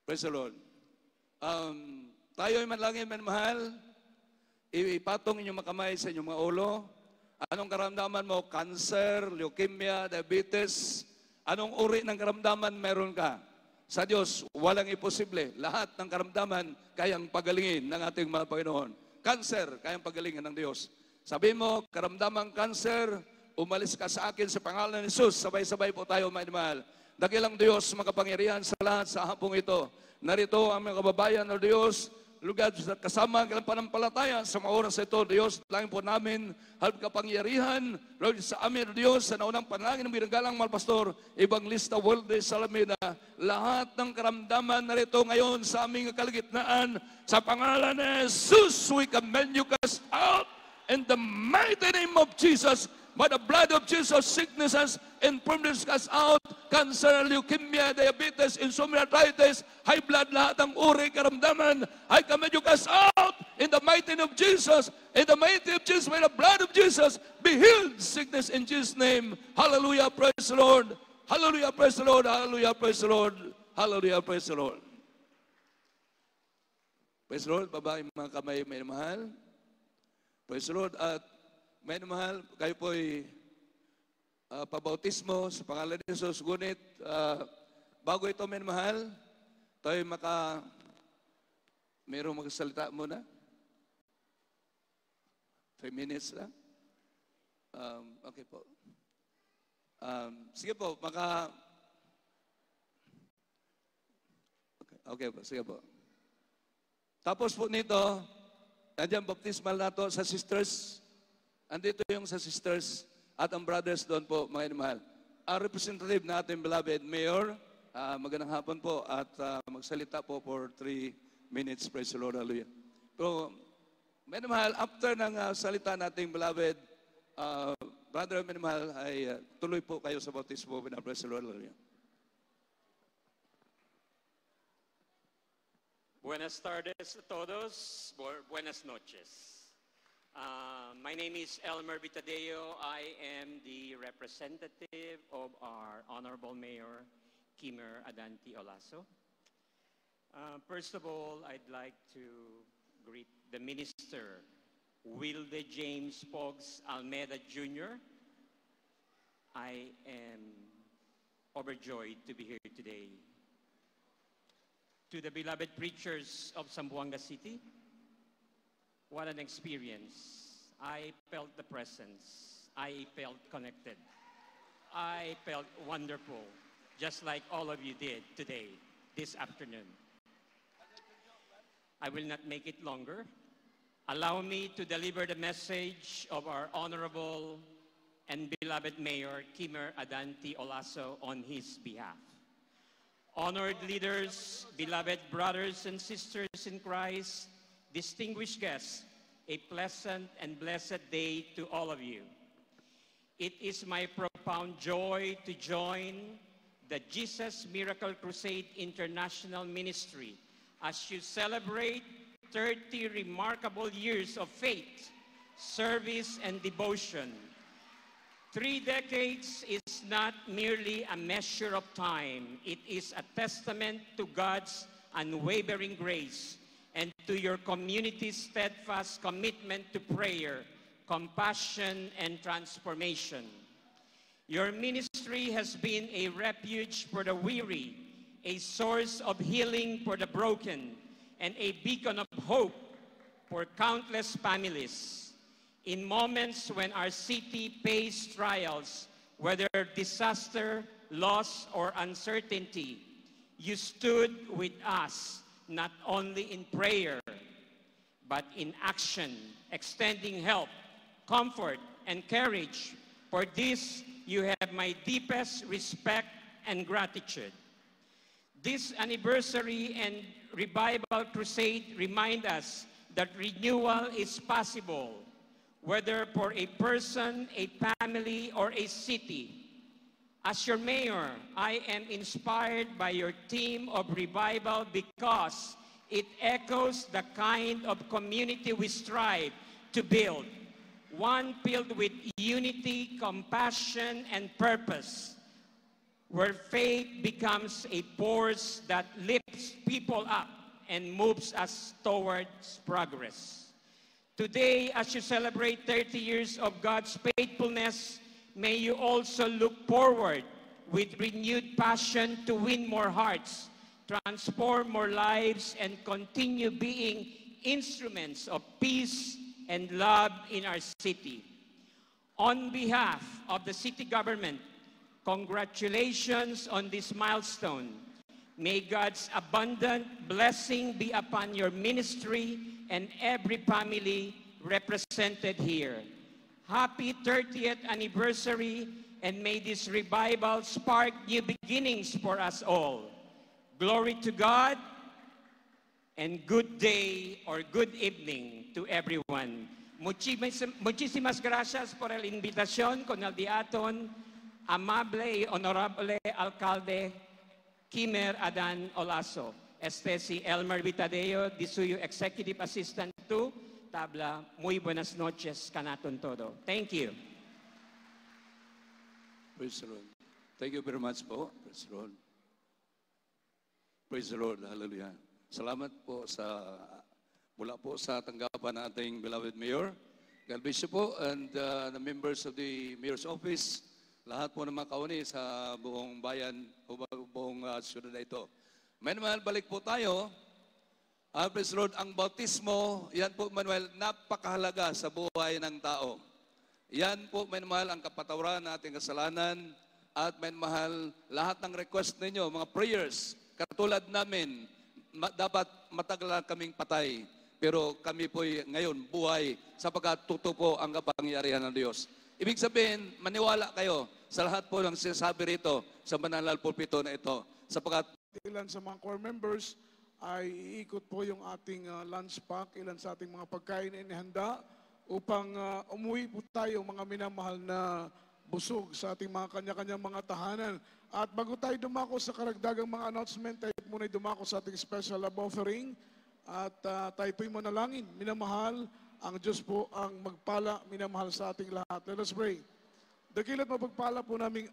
praise the Lord. Tayo ay manlangin, manmahal, ipatong inyong makamay sa inyong mga ulo. Anong karamdaman mo? Cancer, leukemia, diabetes. Anong uri ng karamdaman meron ka? Sa Diyos, walang imposible. Lahat ng karamdaman kayang pagalingin ng ating mga Panginoon. Cancer, kayang pagalingin ng Diyos. Sabi mo, karamdamang cancer, umalis ka sa akin sa pangalan ni Jesus. Sabay-sabay po tayo, mahal. Dakilang Diyos, makapangyarihan sa lahat sa hapong ito. Narito ang mga kababayan ng Diyos, lugar kasama ang panampalataya sa mga oras ito, Diyos, langin po namin, halip kapangyarihan, Lord, sa amin, Diyos, sa naunang panalangin ng binagalang mahal pastor, Evangelista Walde Salamina, lahat ng karamdaman narito ngayon sa aming kalagitnaan, sa pangalan ni Jesus, we commend you cast out in the mighty name of Jesus. By the blood of Jesus, sicknesses, infirmities cast out, cancer, leukemia, diabetes, insomnia, arthritis, high blood, lahat ng uri, karamdaman, I command you cast out in the mighty name of Jesus. In the mighty name of Jesus, by the blood of Jesus, be healed, sickness in Jesus' name. Hallelujah, praise the Lord. Hallelujah, praise the Lord. Hallelujah, praise the Lord. Hallelujah, praise the Lord. Praise the Lord, babae mga kamay, may mahal. Praise the Lord, at may mahal, kayo po'y pabautismo sa pangalan ni Jesus. Ngunit, bago ito, may mahal, tayo mayroong magsalita muna. 3 minutes lang. Okay po. Sige po, okay po, sige po. Tapos po nito, nandiyan baptismal nato sa sisters. Andito yung sa sisters at ang brothers doon po, mga inamahal. Ang representative natin, beloved Mayor, magandang hapon po at magsalita po for 3 minutes. Praise the Lord, hallelujah. So, mga inamahal, after ng salita nating beloved brother, mga inamahal, ay tuloy po kayo sa bautismo. Praise the Lord, hallelujah. Buenas tardes a todos. Buenas noches. My name is Elmer Vitadeo. I am the representative of our Honorable Mayor, Kimer Adanti Olaso. First of all, I'd like to greet the Minister, Wilde James Pogs Almeida Jr. I am overjoyed to be here today. To the beloved preachers of Zamboanga City, what an experience. I felt the presence. I felt connected. I felt wonderful, just like all of you did today, this afternoon. I will not make it longer. Allow me to deliver the message of our honorable and beloved Mayor, Kimer Adanti Olaso, on his behalf. Honored leaders, beloved brothers and sisters in Christ, distinguished guests, a pleasant and blessed day to all of you. It is my profound joy to join the Jesus Miracle Crusade International Ministry as you celebrate 30 remarkable years of faith, service, and devotion. 3 decades is not merely a measure of time. It is a testament to God's unwavering grace and to your community's steadfast commitment to prayer, compassion, and transformation. Your ministry has been a refuge for the weary, a source of healing for the broken, and a beacon of hope for countless families. In moments when our city faced trials, whether disaster, loss, or uncertainty, you stood with us, not only in prayer, but in action, extending help, comfort, and courage. For this, you have my deepest respect and gratitude. This anniversary and revival crusade remind us that renewal is possible, whether for a person, a family, or a city. As your mayor, I am inspired by your theme of revival because it echoes the kind of community we strive to build, one filled with unity, compassion, and purpose, where faith becomes a force that lifts people up and moves us towards progress. Today, as you celebrate 30 years of God's faithfulness, may you also look forward with renewed passion to win more hearts, transform more lives, and continue being instruments of peace and love in our city. On behalf of the city government, congratulations on this milestone. May God's abundant blessing be upon your ministry and every family represented here. Happy 30th anniversary, and may this revival spark new beginnings for us all. Glory to God, and good day or good evening to everyone. Muchísimas gracias por la invitación con el diaton amable y honorable alcalde Kimer Adan Olaso. Este si Elmer Vitadeo, di suyo executive assistant to Tabla. Muy buenas noches kanaton todo. Thank you. Praise the Lord. Thank you very much po. Praise the Lord. Praise the Lord. Hallelujah. Salamat po mula po sa tanggapan ng ating beloved Mayor. God bless you po, and the members of the Mayor's Office, lahat po ng mga kauni sa buong bayan o buong syudad na ito. Manuel, balik po tayo. Praise the Lord, ang bautismo, yan po Manuel, napakahalaga sa buhay ng tao. Yan po Manuel, ang kapatawaran ng ating kasalanan, at Manuel, lahat ng request ninyo, mga prayers, katulad namin, dapat matagal kaming patay. Pero kami po ngayon buhay sapagkat totoo po ang kapangyarihan ng Diyos. Ibig sabihin, maniwala kayo sa lahat po ng sinasabi rito sa banal na pulpito na ito. Sapagkat ilan sa mga core members ay iikot po yung ating lunch pack, ilan sa ating mga pagkain inihanda upang umuwi po tayo mga minamahal na busog sa ating mga kanya-kanyang mga tahanan. At bago tayo dumako sa karagdagang mga announcement, tayo muna dumako sa ating special love offering. At tayo po'y manalangin. Minamahal, ang Diyos po ang magpala, minamahal sa ating lahat. Let us pray. Dakila't mapagpala po naming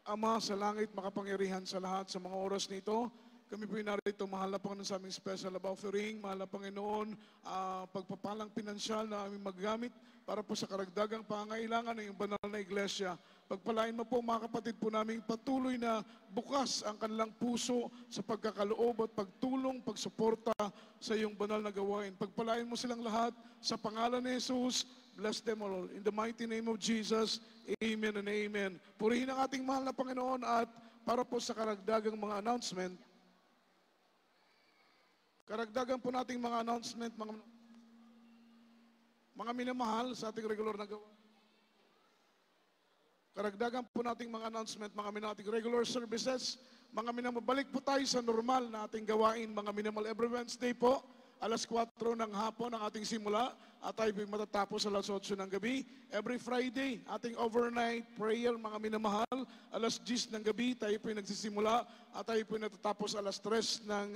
Ama sa langit, makapangyarihan sa lahat sa mga oras nito. Kami po'y narito, mahal na Panginoon sa aming special love offering. Mahal na Panginoon, pagpapalang pinansyal na aming maggamit para po sa karagdagang pangangailangan ng banal na iglesia. Pagpalain mo po mga kapatid po namin patuloy na bukas ang kanilang puso sa pagkakaloob at pagtulong, pagsuporta sa iyong banal na gawain. Pagpalain mo silang lahat sa pangalan ni Jesus. Bless them all. In the mighty name of Jesus, amen and amen. Purihin ang ating mahal na Panginoon, at para po sa karagdagang mga announcement, karagdagan po nating mga announcement, mga minamahal sa ating regular na gawain. Karagdagan po nating mga announcement, mga minating regular services, mga minamabalik po tayo sa normal na ating gawain, mga minimal every Wednesday po, alas 4 ng hapon ang ating simula, at tayo po matatapos alas 8 ng gabi. Every Friday, ating overnight prayer, mga minamahal, alas 10 ng gabi, tayo po nagsisimula, at tayo po natatapos alas 3 ng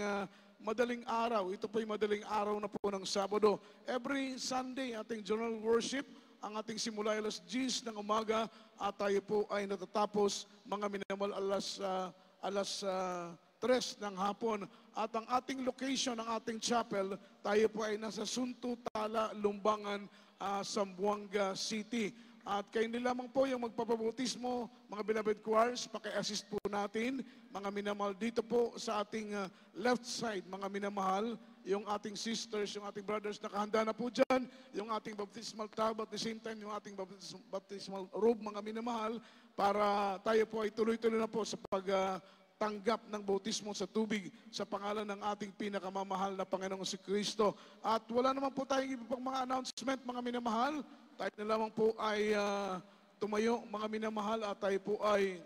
madaling araw. Ito po yung madaling araw na po ng Sabado. Every Sunday, ating general worship, ang ating simula alas 10 ng umaga, at tayo po ay natatapos mga minimal alas 3 ng hapon. At ang ating location, ang ating chapel, tayo po ay nasa Sunto, Tala, Lumbangan, Zamboanga City. At kayo lamang po yung magpapabautismo, mga beloved choirs, paki-assist po natin, mga minamahal dito po sa ating left side, mga minamahal. yung ating sisters, yung ating brothers, nakahanda na po dyan, yung ating baptismal tub, at the same time, yung ating baptismal robe, mga minamahal, para tayo po ay tuloy-tuloy na po sa pagtanggap ng bautismo sa tubig sa pangalan ng ating pinakamamahal na Panginoong si Kristo. At wala naman po tayong iba pang mga announcement, mga minamahal. Tayo na lamang po ay tumayo, mga minamahal, at tayo po ay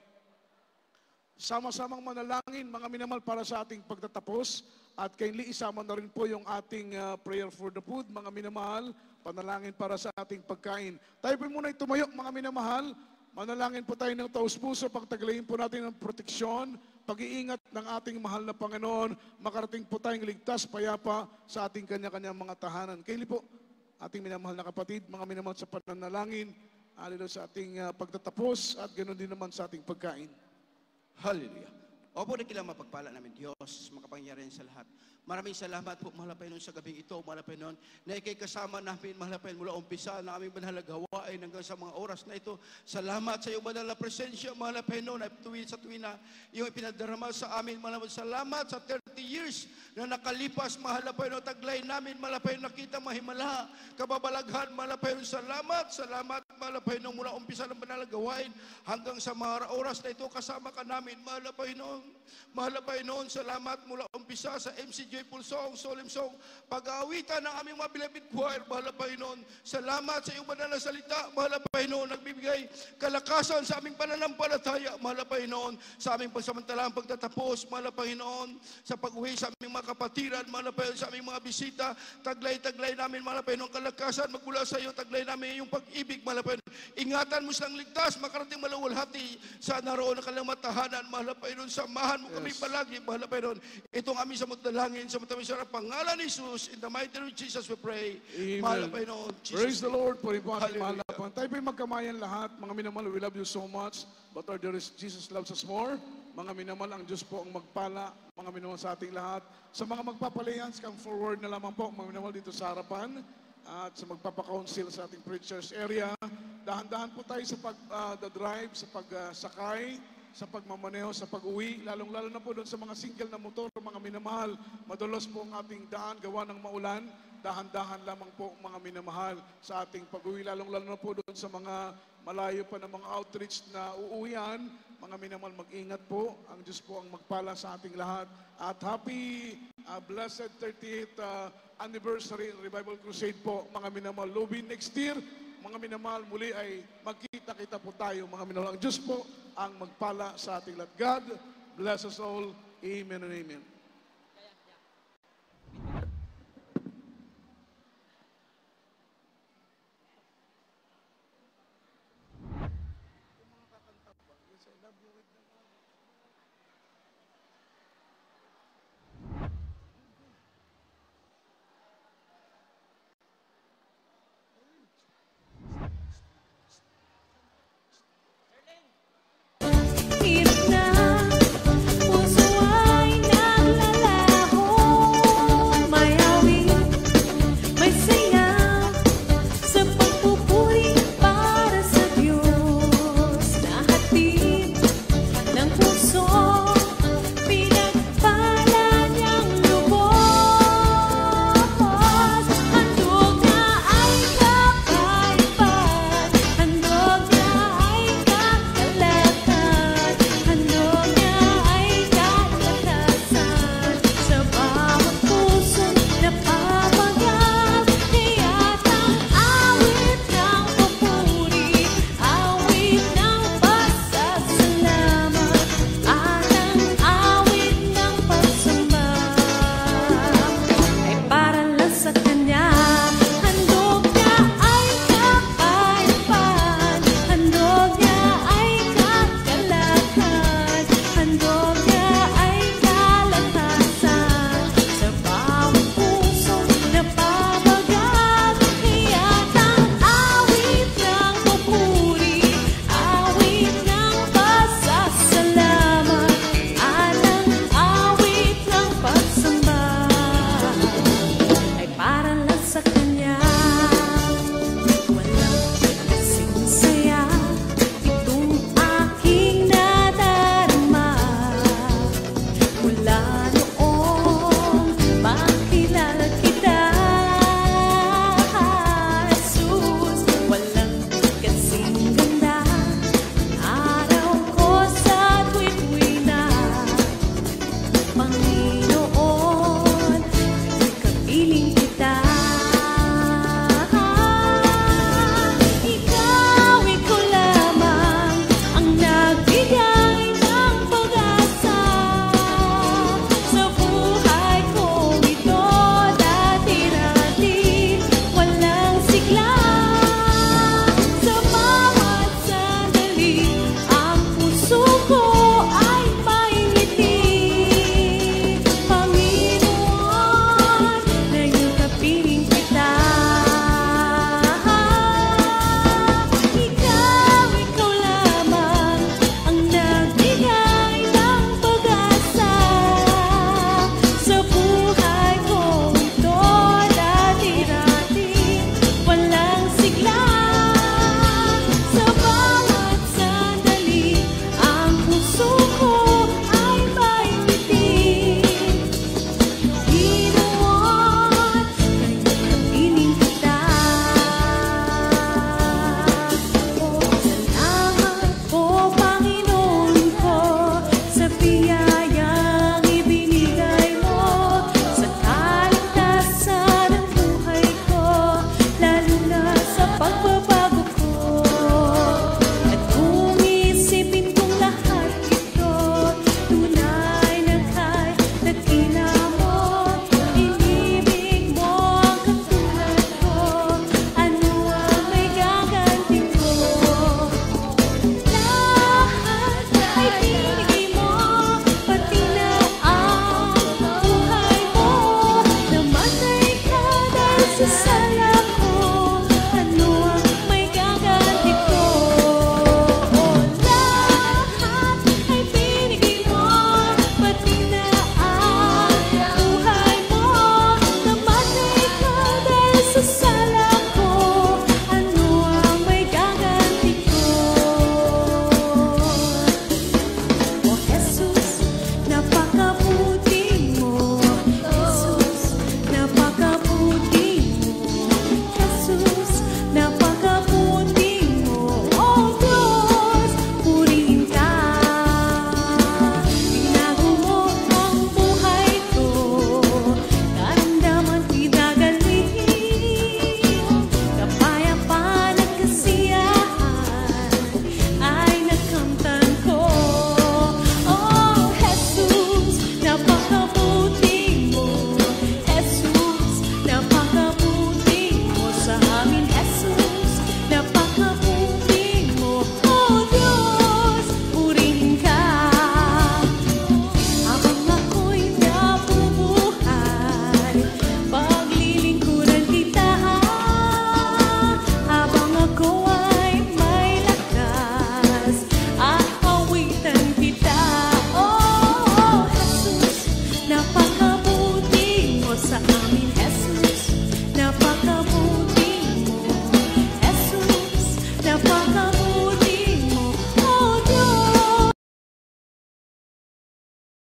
sama-samang manalangin, mga minamahal, para sa ating pagtatapos. At kindly isama na rin po yung ating prayer for the food, mga minamahal, panalangin para sa ating pagkain. Tayo po muna ay tumayo, mga minamahal. Manalangin po tayo ng taus-puso, pagtaglayin po natin ng proteksyon, pag-iingat ng ating mahal na Panginoon, makarating po tayong ligtas, payapa sa ating kanya-kanyang mga tahanan. Kindly po, ating minamahal na kapatid, mga minamahal, sa pananalangin, alilo sa ating pagtatapos, at ganoon din naman sa ating pagkain. Hallelujah. Opo, na kailangan mapagpala namin Diyos, makapangyarihan sa lahat. Maraming salamat po, mahal na Panginoon, sa gabing ito, mahal na Panginoon, na ikay kasama namin, mahal na Panginoon, mula umpisa na aming banal na gawain hanggang sa mga oras na ito. Salamat sa iyong banal na presensya, mahal na Panginoon, na tuwin sa tuwin na iyong ipinadarama sa amin, mahal na Panginoon. Salamat sa 30 years na nakalipas, mahal na Panginoon, taglay namin, mahal na Panginoon, nakita mahimala, kababalaghan, mahal na Panginoon. Salamat, mahal na Panginoon, mula umpisa ng banal na gawain hanggang sa mga oras na ito, kasama ka namin, mahal na Panginoon. Mahal na Panginoon, salamat mula umpisa sa MC Joyful Song, Solemn Song, pag-aawitan ng aming mga beloved choir, mahal na Panginoon. Salamat sa iyong banal na salita, mahal na Panginoon, nagbibigay kalakasan sa aming pananampalataya, mahal na Panginoon, sa aming pansamantalang pagtatapos, mahal na Panginoon, sa pag-uwi sa aming mga kapatiran, mahal na Panginoon, sa aming mga bisita, taglay-taglay namin, mahal na Panginoon, kalakasan magmula sa iyo, taglay namin iyong pag-ibig, mahal na Panginoon. Ingatan mo silang ligtas, makarating malawalhati sa naroon na kanilang matahanan, mahal na Panginoon, samahan mo kami palagi, mahal na Panginoon. Itong aming samudalangin, sa matawin sa pangalan ni Jesus, in the mighty name of Jesus we pray. Amen. Mahal na Panginoon, Jesus. Praise the Lord for yung ating mahal na Hallelujah. Panginoon. Tayo po'y magkamayan lahat, mga minamahal, we love you so much, but our dearest Jesus loves us more. Mga minamahal, ang Diyos po ang magpala, mga minamahal, sa ating lahat. Sa mga magpapalayans, come forward na lamang po, mga minamahal, dito sa harapan, at sa magpapakouncil sa ating preachers area. Dahan-dahan po tayo sa pag-drive, sa pagsakay, sa pagmamaneho, sa pag-uwi, lalong-lalo na po doon sa mga single na motor, mga minamahal. Madulas po ang ating daan, gawa ng maulan. Dahan-dahan lamang po, mga minamahal, sa ating pag-uwi, lalong-lalo na po doon sa mga malayo pa na mga outreach na uuwian. Mga minamahal, mag-ingat po. Ang Diyos po ang magpala sa ating lahat. At happy, blessed 38th anniversary Revival Crusade po, mga minamahal. Lobby next year, mga minamahal, muli ay magkita-kita po tayo, mga minamahal. Ang Diyos po ang magpala sa ating lahat. God bless us all. Amen and amen.